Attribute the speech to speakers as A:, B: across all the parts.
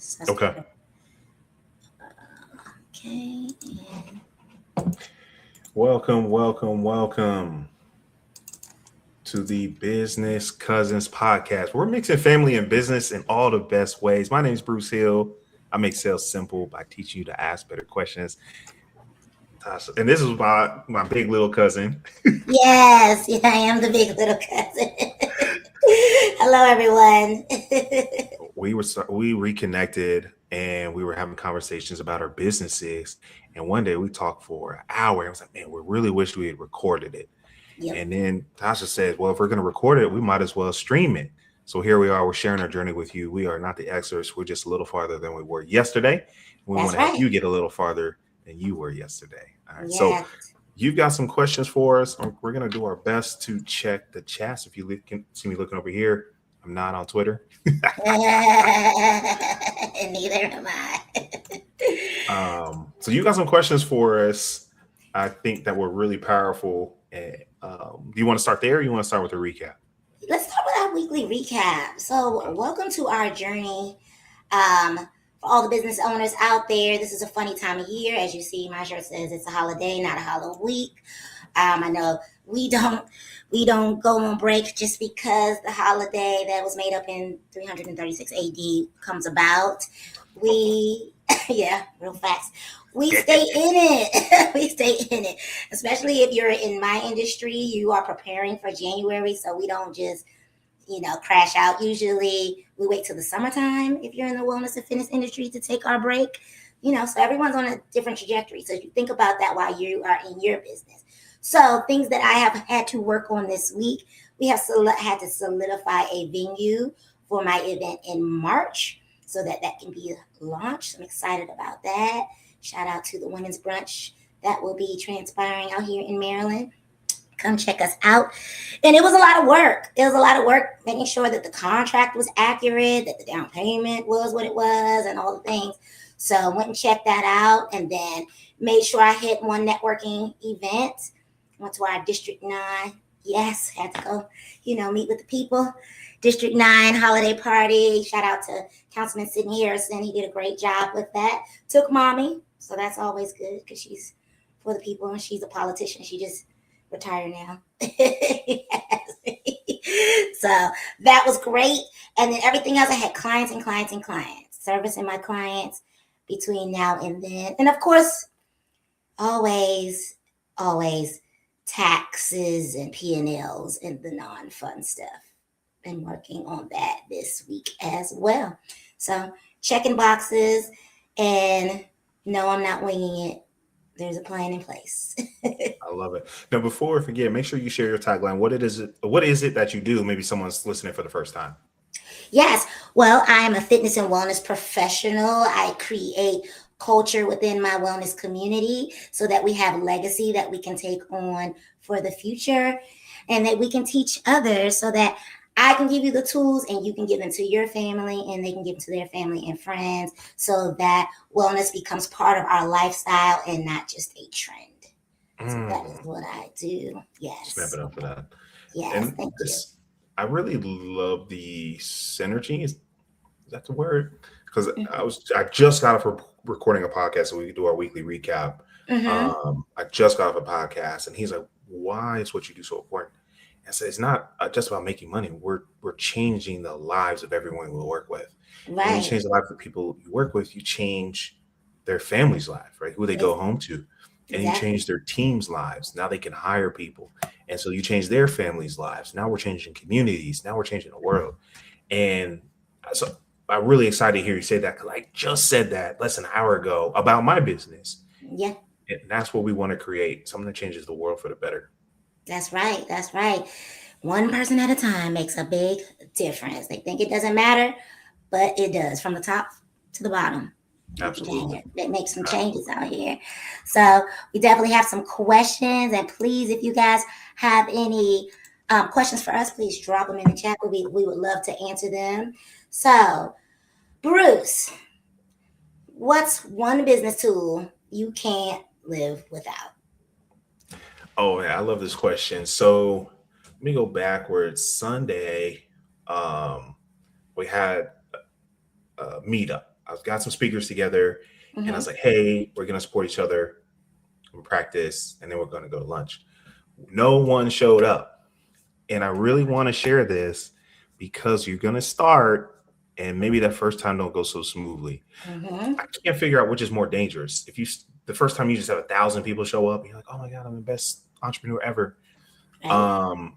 A: So
B: Okay.
A: okay.
B: Welcome to the Business Cousins podcast. We're mixing family and business in all the best ways. My name is Bruce Hill. I make sales simple by teaching you to ask better questions. Tasha, and this is my big little cousin.
A: Yes, yeah, I am the big little cousin. Hello, everyone.
B: We reconnected and we were having conversations about our businesses. And one day we talked for an hour. I was like, man, we really wish we had recorded it.
A: Yep,
B: And then Tasha says, well, if we're going to record it, we might as well stream it. So here we are. We're sharing our journey with you. We are not the experts. We're just a little farther than we were yesterday. We want
A: that's
B: to help
A: right.
B: you get a little farther than you were yesterday. All right. So
A: Yes.
B: you've got some questions for us. We're going to do our best to check the chats. If you can see me looking over here, I'm not on Twitter.
A: Neither am I.
B: So you got some questions for us. I think that were really powerful. And, do you want to start there or you want to start with a recap?
A: Let's start with our weekly recap. So,
B: Okay.
A: welcome to our journey. Um, for all the business owners out there, this is a funny time of year. As you see, my shirt says it's a holiday, not a hollow week. I know we don't go on break just because the holiday that was made up in 336 AD comes about. We yeah, real facts. We stay in it. We stay in it. Especially if you're in my industry, you are preparing for January, so we don't just crash out. Usually we wait till the summertime if you're in the wellness and fitness industry to take our break. So everyone's on a different trajectory. So you think about that while you are in your business. So things that I have had to work on this week, we have had to solidify a venue for my event in March so that can be launched. I'm excited about that. Shout out to the Women's Brunch that will be transpiring out here in Maryland. Come check us out. And it was a lot of work. It was a lot of work making sure that the contract was accurate, that the down payment was what it was, and all the things. So I went and checked that out and then made sure I hit one networking event. Went to our District 9. Yes, had to go, meet with the people. District 9 holiday party. Shout out to Councilman Sidney Harrison. He did a great job with that. Took mommy. So that's always good because she's for the people and she's a politician. She just retired now. So that was great. And then everything else, I had clients and clients and clients, servicing my clients between now and then. And of course, always taxes and P&Ls and the non-fun stuff. Been working on that this week as well. So checking boxes and no, I'm not winging it. There's a plan in place.
B: I love it. Now, before I forget, make sure you share your tagline. What is it that you do? Maybe someone's listening for the first time.
A: Yes. Well, I am a fitness and wellness professional. I create culture within my wellness community so that we have legacy that we can take on for the future and that we can teach others so that I can give you the tools and you can give them to your family and they can give them to their family and friends so that wellness becomes part of our lifestyle and not just a trend. So that is what I do.
B: Snap
A: Yes.
B: it up for that.
A: Yes.
B: And
A: Thank you.
B: this, I really love the synergy. Is that the word? Because I just got off recording a podcast, so we could do our weekly recap.
A: Mm-hmm.
B: I just got off a podcast, and he's like, "Why is what you do so important?" I said, "It's not just about making money. We're changing the lives of everyone we work with. And when you
A: Right.
B: change the life of the people you work with, you change their family's life, right? Who they go
A: Ex-
B: home to, and you
A: Exactly.
B: change their team's lives. Now they can hire people, and so you change their families' lives. Now we're changing communities. Now we're changing the world, and so." I'm really excited to hear you say that because I just said that less than an hour ago about my business.
A: Yeah.
B: And that's what we want to create, something that changes the world for the better.
A: That's right. That's right. One person at a time makes a big difference. They think it doesn't matter, but it does from the top to the bottom. You can change
B: Absolutely.
A: it. They make some changes
B: Absolutely.
A: out here. So we definitely have some questions. And please, if you guys have any questions for us, please drop them in the chat. We would love to answer them. So, Bruce, what's one business tool you can't live without?
B: Oh, yeah, I love this question. So let me go backwards. Sunday, we had a meetup. I've got some speakers together, and I was like, hey, we're gonna support each other and practice, and then we're gonna go to lunch. No one showed up, and I really want to share this because you're gonna start, and maybe that first time don't go so smoothly. I can't figure out which is more dangerous. If you the first time you just have 1,000 people show up, and you're like, oh my god, I'm the best entrepreneur ever.
A: Right.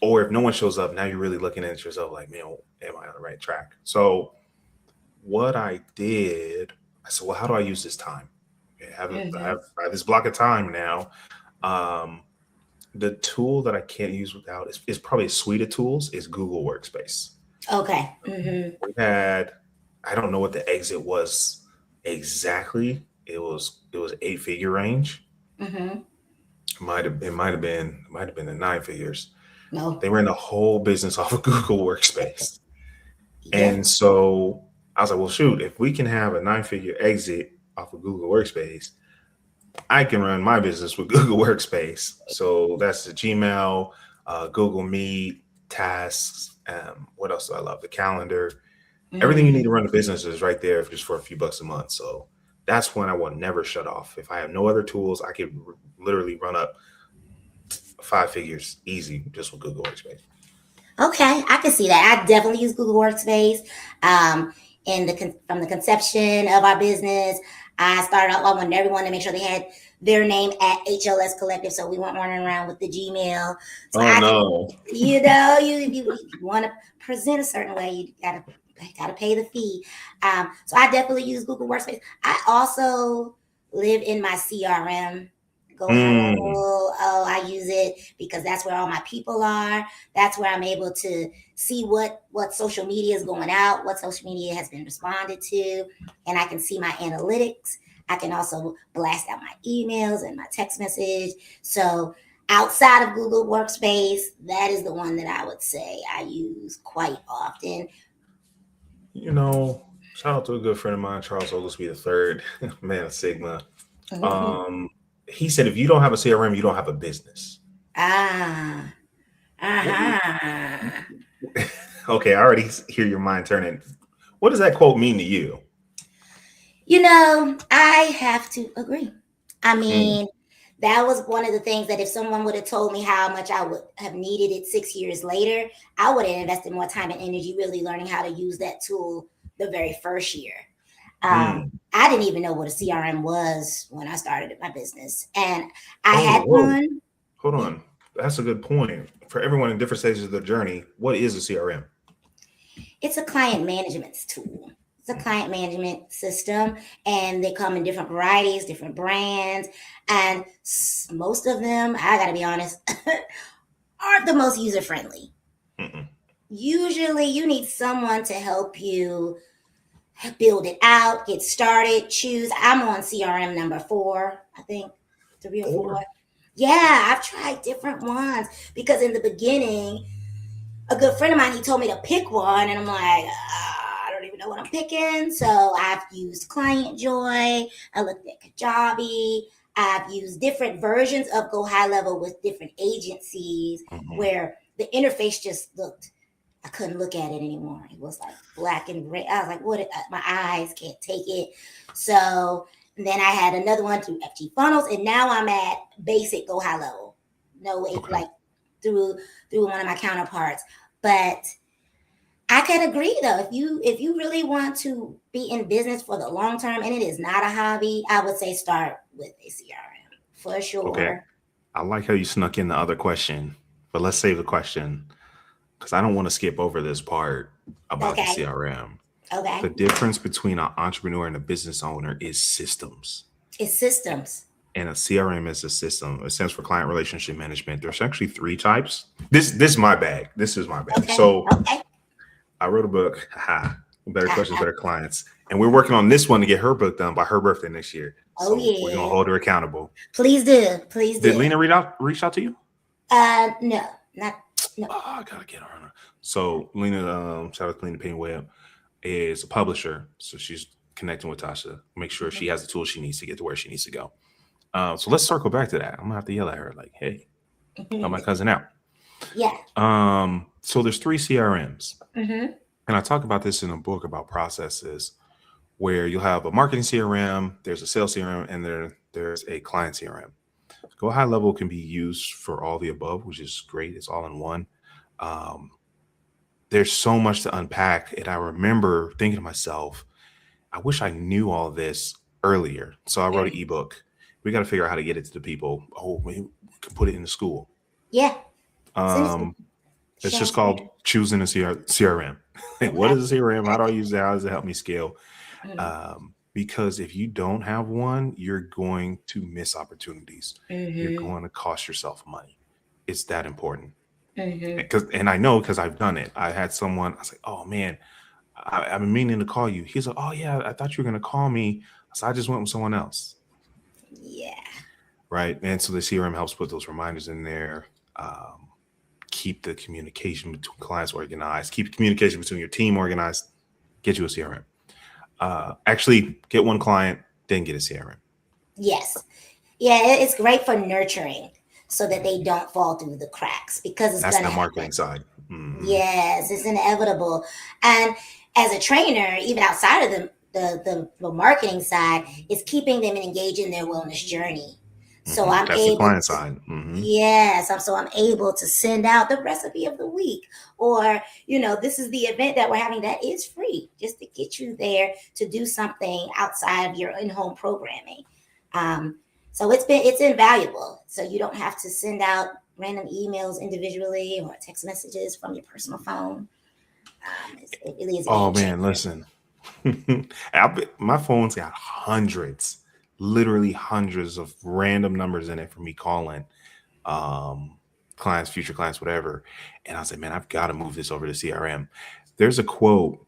B: Or if no one shows up, now you're really looking at yourself like, man, am I on the right track? So what I did, I said, well, how do I use this time? I have this block of time now. The tool that I can't use without is probably a suite of tools is Google Workspace.
A: Okay.
B: We had, I don't know what the exit was exactly. It was 8-figure range. It might have been the 9 figures.
A: No.
B: They ran the whole business off of Google Workspace.
A: Yeah.
B: And so I was like, well, shoot, if we can have a 9-figure exit off of Google Workspace, I can run my business with Google Workspace. So that's the Gmail, Google Meet, tasks. What else do I love? The calendar. Everything you need to run a business is right there just for a few bucks a month. So that's when I will never shut off. If I have no other tools, I could literally run up 5 figures easy just with Google Workspace.
A: Okay, I can see that. I definitely use Google Workspace. From the conception of our business, I started out. I wanted everyone to make sure they had their name at HLS Collective, so we weren't running around with the Gmail. So you want to present a certain way, you gotta pay the fee. So I definitely use Google Workspace. I also live in my CRM. I use it because that's where all my people are. That's where I'm able to see what social media is going out, what social media has been responded to, and I can see my analytics. I can also blast out my emails and my text message. So outside of Google Workspace, that is the one that I would say I use quite often.
B: Shout out to a good friend of mine, Charles Oglesby III, man of Sigma. He said, if you don't have a CRM, you don't have a business.
A: Okay,
B: I already hear your mind turning. What does that quote mean to you?
A: I have to agree. I mean, that was one of the things that if someone would have told me how much I would have needed it 6 years later, I would have invested more time and energy really learning how to use that tool the very first year. I didn't even know what a CRM was when I started my business. And I had one.
B: Hold on. That's a good point. For everyone in different stages of their journey, what is a CRM?
A: It's a client management tool. It's a client management system, and they come in different varieties, different brands. And most of them, I got to be honest, aren't the most user-friendly. Usually you need someone to help you build it out, get started, choose. I'm on CRM number 4, I think, 3 or 4. Yeah, I've tried different ones because in the beginning, a good friend of mine, he told me to pick one, and I'm like, I don't even know what I'm picking. So I've used ClientJoy. I looked at Kajabi. I've used different versions of Go High Level with different agencies where the interface just looked, I couldn't look at it anymore. It was like black and gray. I was like, what? My eyes can't take it. So then I had another one through FG Funnels, and now I'm at basic Go High Level. Like through one of my counterparts. But I can agree though, if you really want to be in business for the long term and it is not a hobby, I would say start with a CRM for sure.
B: Okay. I like how you snuck in the other question, but let's save the question because I don't want to skip over this part about the CRM.
A: Okay.
B: The difference between an entrepreneur and a business owner is systems.
A: It's systems.
B: And a CRM is a system. It stands for client relationship management. There's actually 3 types. This is my bag. Okay. So I wrote a book, Better Questions, Better Clients. And we're working on this one to get her book done by her birthday next year. So we're going to hold her accountable.
A: Please do.
B: Did Lena reach out to you?
A: No.
B: Oh, I got to get her on her. So Lena, shout out to Lena Payne Webb, is a publisher. So she's connecting with Tasha, make sure she has the tools she needs to get to where she needs to go. So let's circle back to that. I'm gonna have to yell at her like, hey, help my cousin out.
A: Yeah.
B: So there's 3 CRMs. And I talk about this in a book about processes. where you'll have a marketing CRM, there's a sales CRM, and there's a client CRM. Go High Level can be used for all the above, which is great. It's all in one. Um, there's so much to unpack. And I remember thinking to myself, I wish I knew all this earlier. So I wrote an ebook. We got to figure out how to get it to the people. Oh, we can put it in the school.
A: Yeah. Send it to
B: Um, it's
A: Share
B: just
A: screen.
B: called Choosing a CRM. What
A: Okay.
B: is a CRM? How do I use it? How does it help me scale?
A: Mm-hmm.
B: Because if you don't have one, you're going to miss opportunities. You're
A: Mm-hmm.
B: going to cost yourself money. It's that important.
A: Mm-hmm.
B: And I know because I've done it. I had someone. I was like, "Oh man, I've been meaning to call you." He's like, "Oh yeah, I thought you were going to call me." So I just went with someone else,
A: Yeah.
B: right? And so the CRM helps put those reminders in there. Keep the communication between clients organized. Keep the communication between your team organized. Get you a CRM. Actually, get one client, then get a CRM.
A: Yes. Yeah, it's great for nurturing so that they don't fall through the cracks because it's
B: That's
A: gonna
B: the
A: happen.
B: marketing side. Mhm.
A: Yes, it's inevitable. And as a trainer, even outside of the marketing side, is keeping them engaged in their wellness journey. So I'm
B: That's the
A: able
B: client
A: to,
B: side.
A: yes, I'm able to send out the recipe of the week, or this is the event that we're having that is free, just to get you there to do something outside of your in-home programming. Um, so it's invaluable. So you don't have to send out random emails individually or text messages from your personal phone. It really is a
B: Oh
A: game
B: man,
A: changer.
B: listen. My phone's got hundreds, literally hundreds of random numbers in it for me calling um, clients, future clients, whatever. And I was like, man, I've got to move this over to CRM. There's a quote: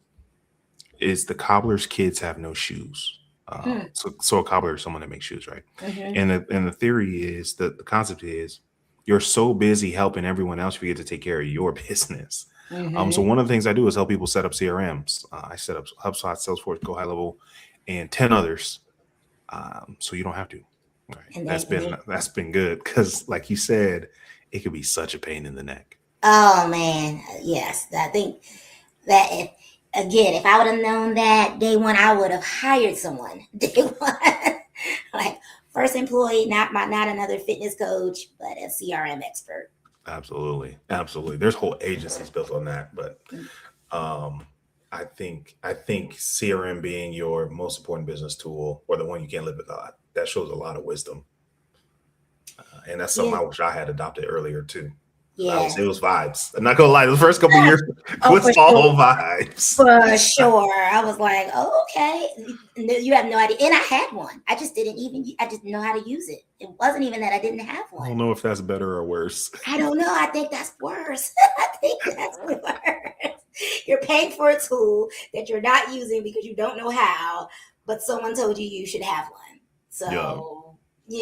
B: "Is the cobbler's kids have no shoes."
A: Hmm.
B: So a cobbler is someone that makes shoes, right?
A: Mm-hmm.
B: And the theory is that the concept is you're so busy helping everyone else, you forget to take care of your business. So
A: Mm-hmm.
B: one of the things I do is help people set up CRMs. I set up HubSpot, Salesforce, Go High Level, and 10 others. So you don't have to. Right.
A: And
B: That's
A: then and
B: been
A: then
B: that's been good because, like you said, it could be such a pain in the neck.
A: oh man, yes. I think that if I would have known that day one, I would have hired someone day one. Like first employee, not another fitness coach, but a CRM expert.
B: Absolutely, absolutely. There's whole agencies built on that, but um, I think CRM being your most important business tool or the one you can't live without, that shows a lot of wisdom, and that's something
A: Yeah.
B: I wish I had adopted earlier too. Because
A: Yes.
B: it was vibes. I'm not gonna lie, the first couple of years
A: Oh,
B: was
A: for
B: all
A: sure.
B: vibes.
A: For sure. I was like, oh, okay. You have no idea. And I had one. I just didn't know how to use it. It wasn't even that I didn't have
B: I
A: one.
B: don't know if that's better or worse.
A: I don't know. I think that's worse. I think that's worse. You're paying for a tool that you're not using because you don't know how, but someone told you should have one.
B: Yeah,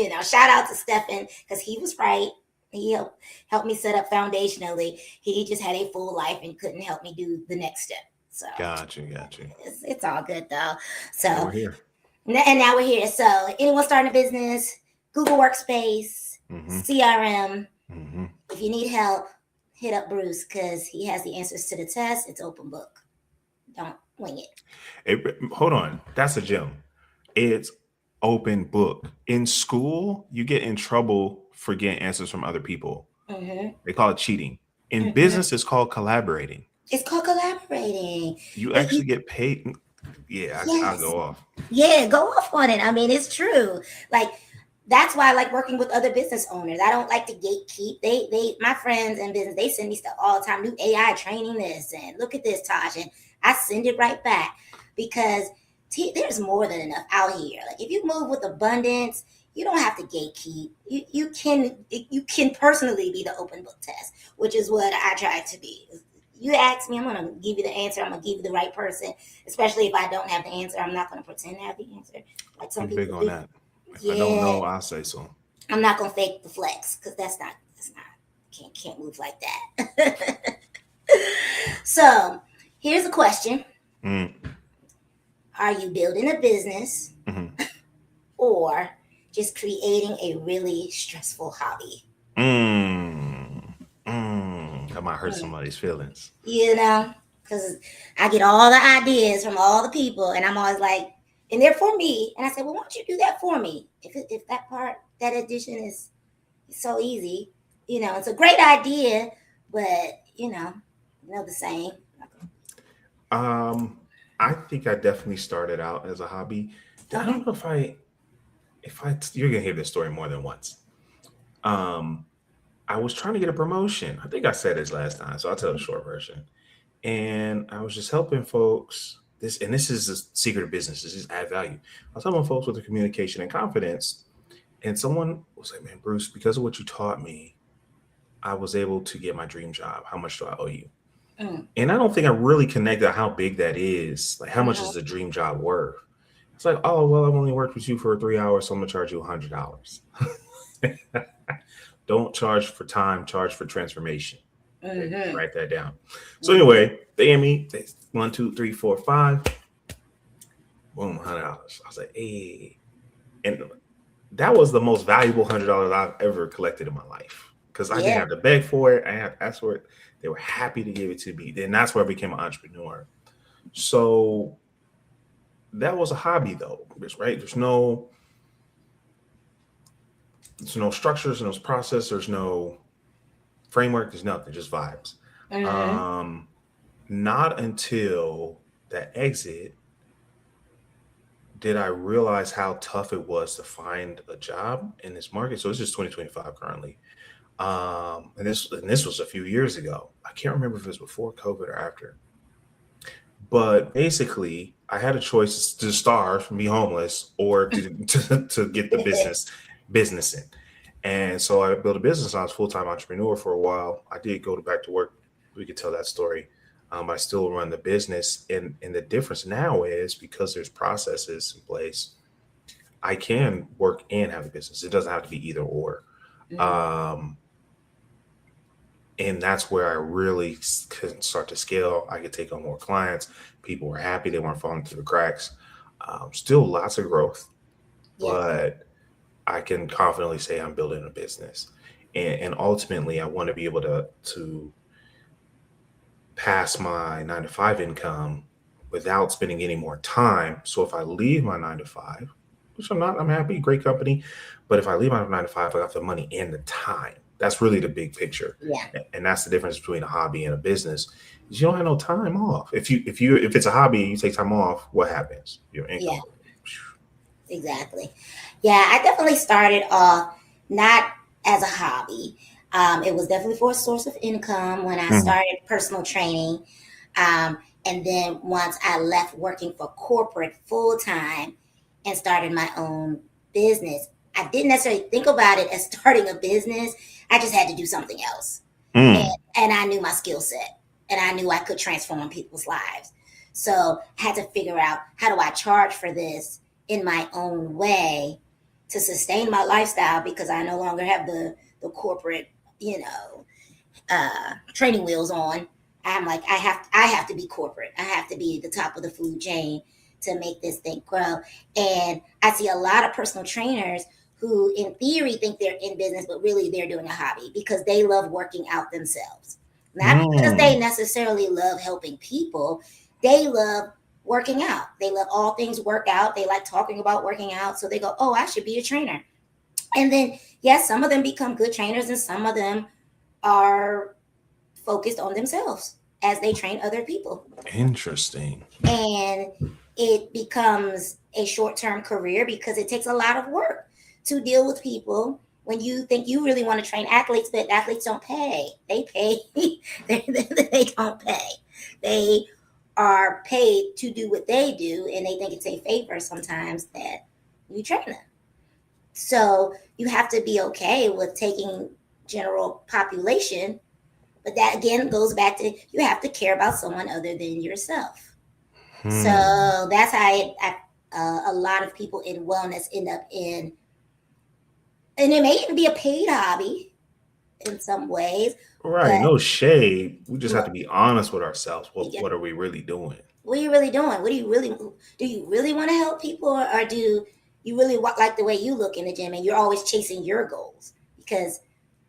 A: So, shout out to Stefan because he was right. He helped me set up foundationally. He just had a full life and couldn't help me do the next step. So
B: got you.
A: it's all good though.
B: Yeah,
A: So
B: we're here.
A: and now we're here. So anyone starting a business, Google Workspace,
B: hmm
A: CRM.
B: hmm
A: If you need help, hit up Bruce because he has the answers to the test. It's open book. Don't wing it.
B: Hold on, that's a gem. It's open book. In school, you get in trouble for getting answers from other people.
A: Mm-hmm.
B: They call it cheating. In
A: Mm-hmm.
B: business, it's called collaborating.
A: It's called collaborating.
B: You
A: It, you,
B: actually get paid. Yeah, I'll
A: yes.
B: go off.
A: Yeah, go off on it. I mean, it's true. Like that's why I like working with other business owners. I don't like to gatekeep. My friends in business, they send me stuff all the time. New AI training this and look at this, Taj, and I send it right back because there's more than enough out here. Like if you move with abundance, you don't have to gatekeep. You can personally be the open book test, which is what I try to be. You ask me, I'm gonna give you the answer. I'm gonna give you the right person. Especially if I don't have the answer, I'm not gonna pretend to have the answer like some
B: I'm big
A: people
B: on
A: do.
B: that. If I don't
A: Yeah,
B: know, I'll say so.
A: I'm not gonna fake the flex because that's not can't move like that. So here's a question:
B: Mm,
A: are you building a business
B: mhm.
A: or just creating a really stressful hobby?
B: That might hurt
A: Hmm.
B: somebody's feelings.
A: You know, because I get all the ideas from all the people, and I'm always like, and they're for me. And I said, well, why don't you do that for me? If that addition is so easy, it's a great idea, but the same.
B: I think I definitely started out as a hobby. I
A: Okay.
B: don't know if I you're gonna hear this story more than once. Um, I was trying to get a promotion. I think I said this last time, so I'll tell the short version. And I was just helping folks. This is a secret of business. This is add value. I was helping folks with the communication and confidence. And someone was like, "Man, Bruce, because of what you taught me, I was able to get my dream job. How much do I owe you?"
A: Mm.
B: And I don't think I really connected how big that is. Like, how much
A: Mhm.
B: is the dream job worth? It's like, oh, well, I've only worked with you for 3 hours, so I'm gonna charge you $100. Don't charge for time, charge for transformation. Okay,
A: Mhm.
B: write that down. So
A: Mhm.
B: anyway, they gave me 1, 2, 3, 4, 5, boom, $100. I was like, hey, and that was the most valuable $100 I've ever collected in my life because I didn't
A: Yeah.
B: have to beg for it. I had to ask for it. They were happy to give it to me. And that's where I became an entrepreneur. So that was a hobby though, right? There's no structure, there's no process, there's no framework, there's nothing, just vibes.
A: Mhm.
B: Um, Not until that exit did I realize how tough it was to find a job in this market. So it's just 2025 currently. And this was a few years ago. I can't remember if it was before COVID or after. But basically, I had a choice to starve and be homeless or to get the business in. And so I built a business. I was a full-time entrepreneur for a while. I did go back to work. We could tell that story. I still run the business. And the difference now is because there's processes in place, I can work and have a business. It doesn't have to be either or.
A: Mhm.
B: Um, and that's where I really could start to scale. I could take on more clients. People were happy; they weren't falling through the cracks. Still lots of growth,
A: Yes.
B: but I can confidently say I'm building a business, and ultimately, I want to be able to pass my 9 to 5 income without spending any more time. So if I leave my 9 to 5, which I'm not, I'm happy, great company, but if I leave my 9 to 5, I got the money and the time. That's really the big picture,
A: Yeah.
B: and that's the difference between a hobby and a business. Is you don't have no time off. If it's a hobby, you take time off. What happens? Your
A: Yeah.
B: income.
A: Exactly. Yeah, I definitely started off not as a hobby. It was definitely for a source of income when I
B: Mhm.
A: started personal training. And then once I left working for corporate full time and started my own business, I didn't necessarily think about it as starting a business. I just had to do something else. And,
B: Mm.
A: and I knew my skill set and I knew I could transform people's lives. So I had to figure out, how do I charge for this in my own way to sustain my lifestyle, because I no longer have the corporate, training wheels on. I'm like, I have to be corporate. I have to be at the top of the food chain to make this thing grow. And I see a lot of personal trainers who in theory think they're in business, but really they're doing a hobby because they love working out themselves. Not because they
B: Mm.
A: necessarily love helping people. They love working out. They love all things work out. They like talking about working out. So they go, oh, I should be a trainer. And then, yes, some of them become good trainers and some of them are focused on themselves as they train other people.
B: Interesting.
A: And it becomes a short term career because it takes a lot of work to deal with people when you think you really want to train athletes, but athletes don't pay. They pay, they don't pay. They are paid to do what they do, and they think it's a favor sometimes that you train them. So you have to be okay with taking general population. But that again goes back to, you have to care about someone other than yourself. So
B: Hmm.
A: that's how a lot of people in wellness end up in, and it may even be a paid hobby in some ways,
B: Right.
A: but
B: No shade. We just have to
A: what,
B: be honest with ourselves. What
A: yeah,
B: What are we really doing?
A: what are you really doing? Do you really want to help people, or do you really like the way you look in the gym and you're always chasing your goals? Because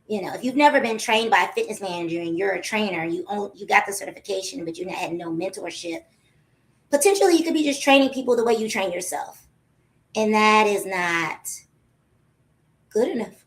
A: if you've never been trained by a fitness manager and you're a trainer, you got the certification, but you had no mentorship. potentially you could be just training people the way you train yourself. And that is not good enough.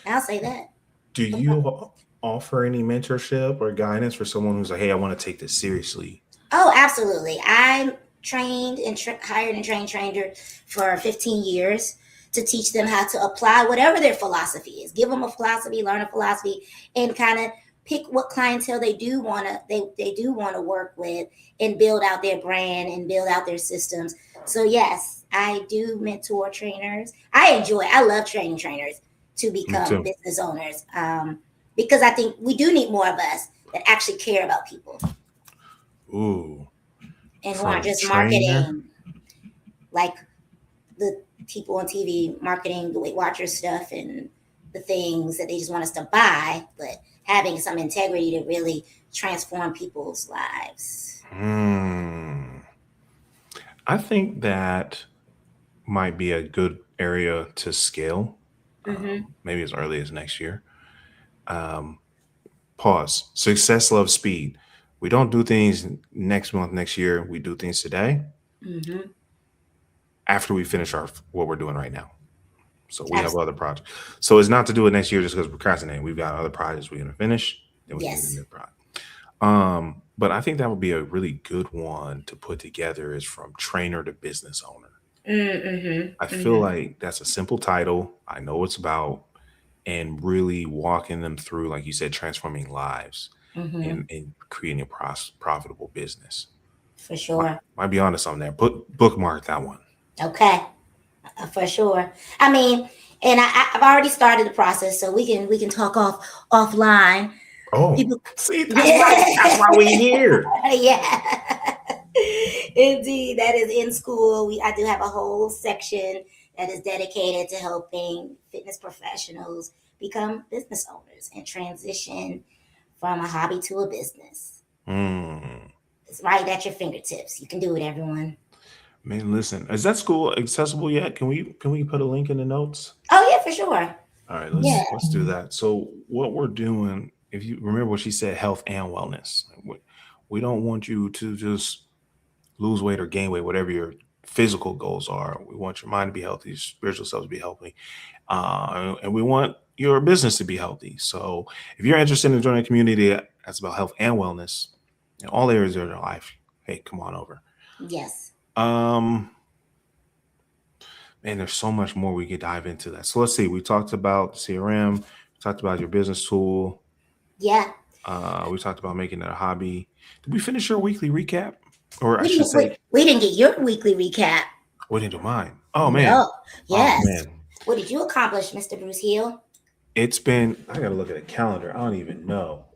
A: I'll say that.
B: Do you offer any mentorship or guidance for someone who's like, hey, I want to take this seriously?
A: Oh, absolutely. I'm trained and hired and trainer for 15 years to teach them how to apply whatever their philosophy is. Give them a philosophy, learn a philosophy, and kind of pick what clientele they do want to work with and build out their brand and build out their systems. So yes, I do mentor trainers. I love training trainers to become business owners, because I think we do need more of us that actually care about people.
B: Ooh.
A: And who aren't just marketing, like the people on TV marketing the Weight Watchers stuff and the things that they just want us to buy, but having some integrity to really transform people's lives.
B: I think that might be a good area to scale, maybe as early as next year. Pause. Success loves speed. We don't do things next month, next year. We do things today after we finish what we're doing right now. So we have other projects. So it's not to do it next year just because we're procrastinating. We've got other projects we're going to finish. Then we do the new project. But I think that would be a really good one to put together, is from trainer to business owner. I feel like that's a simple title. I know what's about, and really walking them through, like you said, transforming lives and creating a profitable business.
A: For sure.
B: Might be onto something there. Bookmark that one.
A: Okay. For sure. I mean, and I've already started the process, so we can talk offline.
B: Oh, see, that's why we're here.
A: Yeah. Indeed, that is in school. I do have a whole section that is dedicated to helping fitness professionals become business owners and transition from a hobby to a business. It's right at your fingertips. You can do it, everyone.
B: Man, listen, is that school accessible yet? Can we put a link in the notes?
A: Oh yeah, for sure.
B: All right, let's do that. So what we're doing, if you remember what she said, health and wellness. We don't want you to just lose weight or gain weight, whatever your physical goals are. We want your mind to be healthy, your spiritual self to be healthy, and we want your business to be healthy. So if you're interested in joining a community that's about health and wellness in all areas of your life, hey, come on over.
A: Yes.
B: Man, there's so much more we could dive into that. So let's see. We talked about CRM. We talked about your business tool.
A: Yeah.
B: We talked about making it a hobby. Did we finish your weekly recap? Or
A: we didn't get your weekly recap.
B: We didn't do mine. Oh man.
A: No. Yes.
B: Oh, man.
A: What did you accomplish, Mr. Bruce Hill?
B: It's been, I gotta look at a calendar. I don't even know.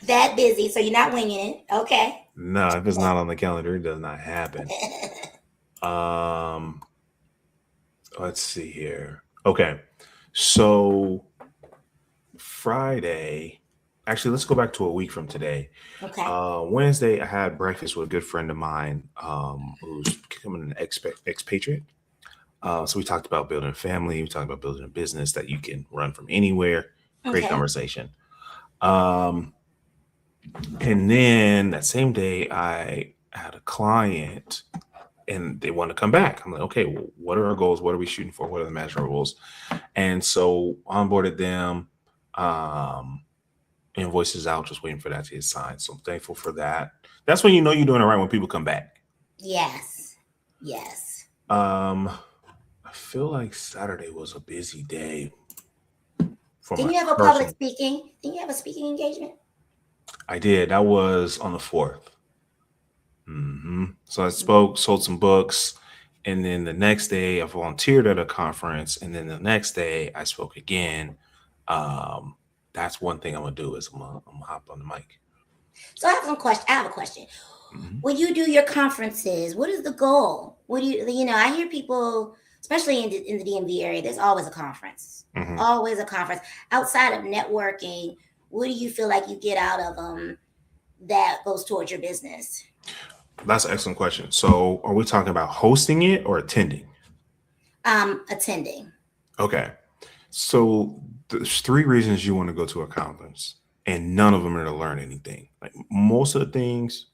A: That busy, so you're not winging it. Okay.
B: No, if it's not on the calendar, it does not happen. Let's see here. Okay. So Friday, actually, let's go back to a week from today.
A: Okay.
B: Wednesday, I had breakfast with a good friend of mine who's becoming an expatriate. So we talked about building a family. We talked about building a business that you can run from anywhere. Great conversation. And then that same day, I had a client and they want to come back. I'm like, okay, well, what are our goals? What are we shooting for? What are the measurables? And so onboarded them, invoices out, just waiting for that to get signed. So I'm thankful for that. That's when you know you're doing it right, when people come back.
A: Yes. Yes.
B: I feel like Saturday was a busy day.
A: Didn't you have a public speaking? Didn't you have a speaking engagement?
B: I did. That was on the 4th. So I spoke, sold some books, and then the next day I volunteered at a conference, and then the next day I spoke again. That's one thing I'm gonna do, is I'm gonna hop on the mic.
A: So I have a question. When you do your conferences, what is the goal? What do you know? I hear people, especially in the DMV area, there's always a conference. Always a conference. Outside of networking, what do you feel like you get out of them that goes towards your business?
B: That's an excellent question. So are we talking about hosting it or attending?
A: Attending.
B: Okay. So there's 3 reasons you want to go to a conference. and none of them are to learn anything. Like most of the things,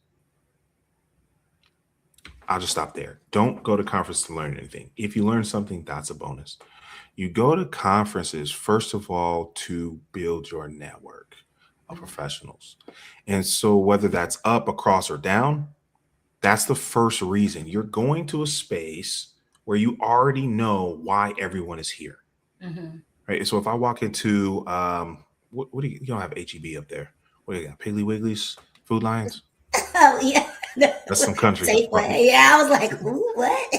B: I'll just stop there. Don't go to conference to learn anything. If you learn something, that's a bonus. You go to conferences, first of all, to build your network of
A: Mhm.
B: professionals. And so, whether that's up, across, or down, that's the first reason. You're going to a space where you already know why everyone is here.
A: Mhm.
B: Right. So, if I walk into, what do you don't have HEB up there? What do you got? Piggly Wiggly's, Food Lions?
A: Oh yeah.
B: That's some country.
A: Safeway. Yeah, I was like, ooh, what?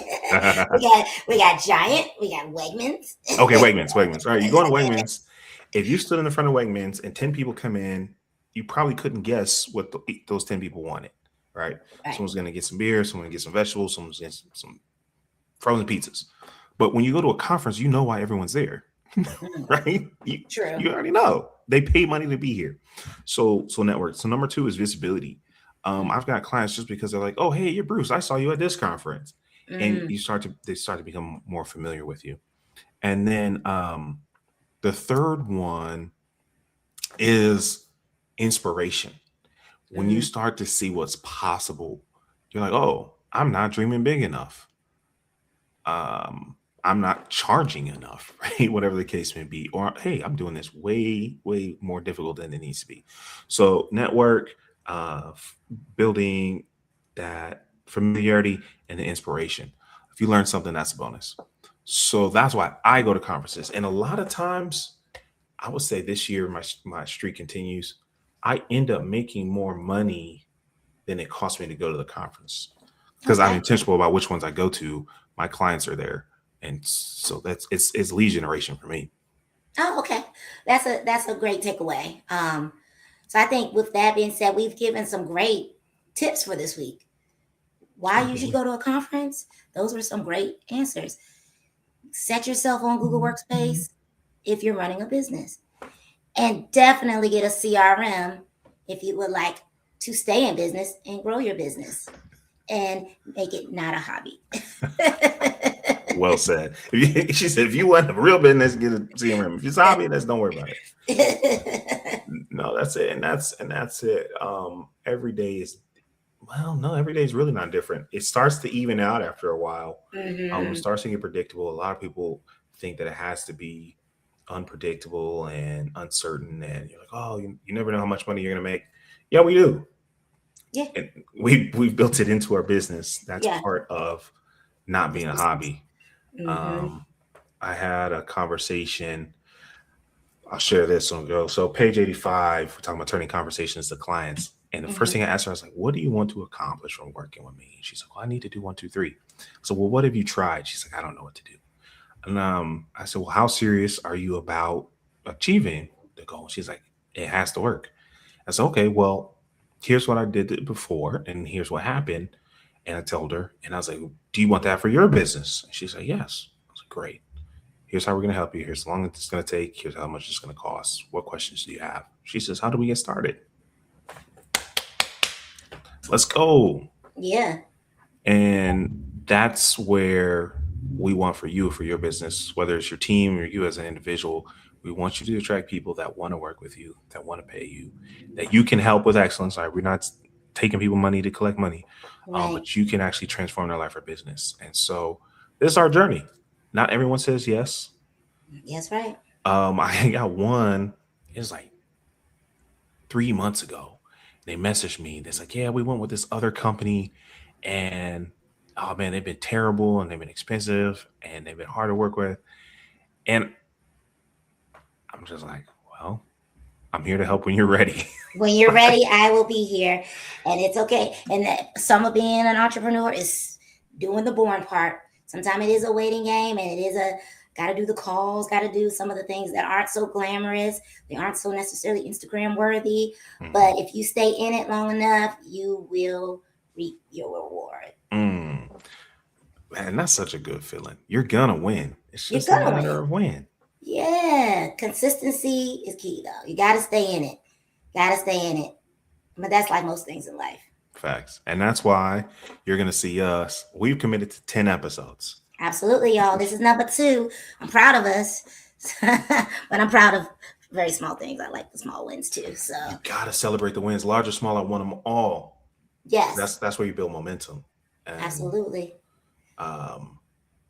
A: we got Giant, we got Wegmans.
B: Okay, Wegmans, Wegmans. All right, you go to Wegmans. If you stood in the front of Wegmans and 10 people come in, you probably couldn't guess what those 10 people wanted, right?
A: Right.
B: Someone's going to get some beer, someone's going to get some vegetables, someone's going to get some frozen pizzas. But when you go to a conference, you know why everyone's there,
A: Mhm.
B: right?
A: True.
B: You already know. They pay money to be here. So network. So number 2 is visibility. I've got clients just because they're like, oh, hey, you're Bruce. I saw you at this conference. And
A: Mm.
B: they start to become more familiar with you. And then the third one is inspiration. When you
A: Mm.
B: start to see what's possible, you're like, oh, I'm not dreaming big enough. I'm not charging enough, right? Whatever the case may be. Or, hey, I'm doing this way, way more difficult than it needs to be. So, network, building that familiarity and the inspiration. If you learn something, that's a bonus. So, that's why I go to conferences. And a lot of times, I would say this year my streak continues. I end up making more money than it cost me to go to the conference because I'm
A: Okay.
B: intentional about which ones I go to. My clients are there, and so it's lead generation for me.
A: Oh, okay. That's a great takeaway. So I think with that being said, we've given some great tips for this week. Why you should
B: Okay.
A: go to a conference? Those were some great answers. Set yourself on Google Workspace if you're running a business. And definitely get a CRM if you would like to stay in business and grow your business and make it not a hobby.
B: Well said. She said, if you want a real business, get a CRM. If it's a hobby, don't worry about it. No, that's it, and that's it. Every day is well, no, every day is really not different. It starts to even out after a while. It
A: Hmm.
B: starts to get predictable. A lot of people think that it has to be unpredictable and uncertain, and you're like, oh, you never know how much money you're gonna make. Yeah, we do.
A: Yeah,
B: And we've built it into our business. That's
A: yeah.
B: part of not
A: This
B: being a
A: business.
B: hobby.
A: Hmm.
B: Um, I had a conversation. I'll share this one go. So page 85, we're talking about turning conversations to clients. And the first
A: Hmm.
B: thing I asked her, I was like, what do you want to accomplish from working with me? And she's like, well, I need to do one, two, three. So, well, what have you tried? She's like, I don't know what to do. And I said, well, how serious are you about achieving the goal? She's like, it has to work. I said, okay, well, here's what I did before, and here's what happened. And I told her, and I was like, do you want that for your business? And she's like, yes. I was like, great. Here's how we're going to help you. Here's how long it's going to take. Here's how much it's going to cost. What questions do you have? She says, how do we get started? Let's go.
A: Yeah.
B: And that's where we want for you, for your business, whether it's your team or you as an individual. We want you to attract people that want to work with you, that want to pay you, that you can help with excellence. Like, we're not taking people money to collect money,
A: Right.
B: but you can actually transform their life or business. And so this is our journey. Not everyone says yes.
A: That's right.
B: I got one. It was like 3 months ago. They messaged me. They're like, "Yeah, we went with this other company, and oh man, they've been terrible, and they've been expensive, and they've been hard to work with." And I'm just like, "Well, I'm here to help when you're ready."
A: When you're ready, I will be here, and it's okay. And some of being an entrepreneur is doing the boring part. Sometimes it is a waiting game, and it is a got to do the calls, got to do some of the things that aren't so glamorous. They aren't so necessarily Instagram worthy.
B: Mhm.
A: But if you stay in it long enough, you will reap your reward.
B: Mm. Man, that's such a good feeling. You're gonna win. It's
A: You're
B: just a
A: gonna
B: matter
A: win.
B: of when.
A: Yeah, consistency is key though. You got to stay in it. Got to stay in it. But that's like most things in life.
B: Facts. And that's why you're gonna see us. We've committed to 10 episodes.
A: Absolutely, y'all. This is number 2. I'm proud of us, but I'm proud of very small things. I like the small wins too. So
B: You gotta celebrate the wins, large or small. I want them all.
A: yes,
B: That's where you build momentum. And
A: absolutely.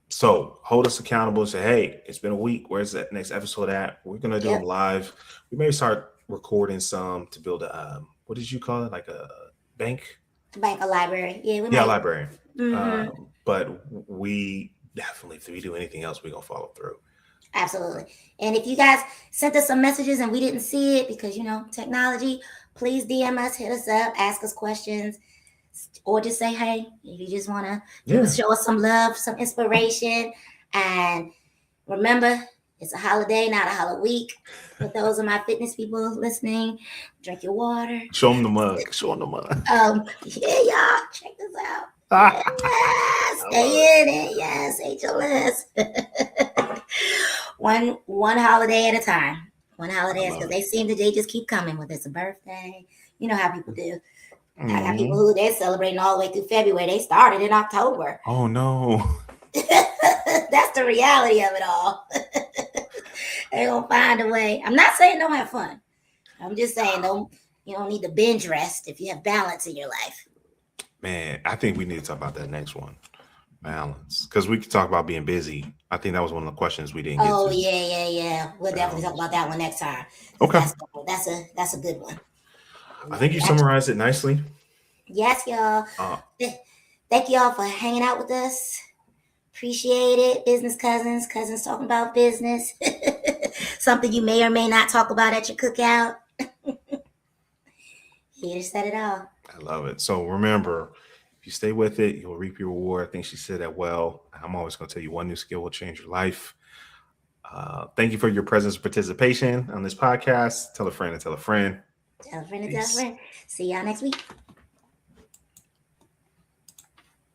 B: so hold us accountable. Say, hey, it's been a week. Where's that next episode at? We're gonna do them
A: Yep.
B: live. We may start recording some to build a what did you call it? Like a bank?
A: Bank or library. Yeah, we
B: Yeah,
A: might.
B: library.
A: Hmm.
B: But we definitely, if we do anything else, we're gonna follow through.
A: Absolutely. And if you guys sent us some messages and we didn't see it because, technology, please DM us, hit us up, ask us questions, or just say, hey, if you just want to
B: Yeah.
A: show us some love, some inspiration. And remember, it's a holiday, not a hollow week. For those of my fitness people listening, drink your water.
B: Show them the mug. Show them the mug.
A: Yeah, y'all, check this out. Yes, stay in it. Yes, HLS. one holiday at a time. One holiday because they just keep coming. Whether it's a birthday, you know how people do. I got people who they're celebrating all the way through February. They started in October.
B: Oh no.
A: That's the reality of it all. They're gonna find a way. I'm not saying don't have fun. I'm just saying you don't need to binge rest if you have balance in your life.
B: Man, I think we need to talk about that next one. Balance. Because we could talk about being busy. I think that was one of the questions we didn't get to.
A: Oh, yeah. We'll definitely talk about that one next time.
B: Okay.
A: That's a good one.
B: I think you summarized it nicely.
A: Yes, y'all. Thank y'all for hanging out with us. Appreciate it. Business cousins talking about business. Something you may or may not talk about at your cookout. Here to set it all.
B: I love it. So remember, if you stay with it, you'll reap your reward. I think she said that well. I'm always going to tell you one new skill will change your life. Thank you for your presence and participation on this podcast. Tell a friend and tell a friend.
A: Tell a friend and tell a friend. See y'all next week.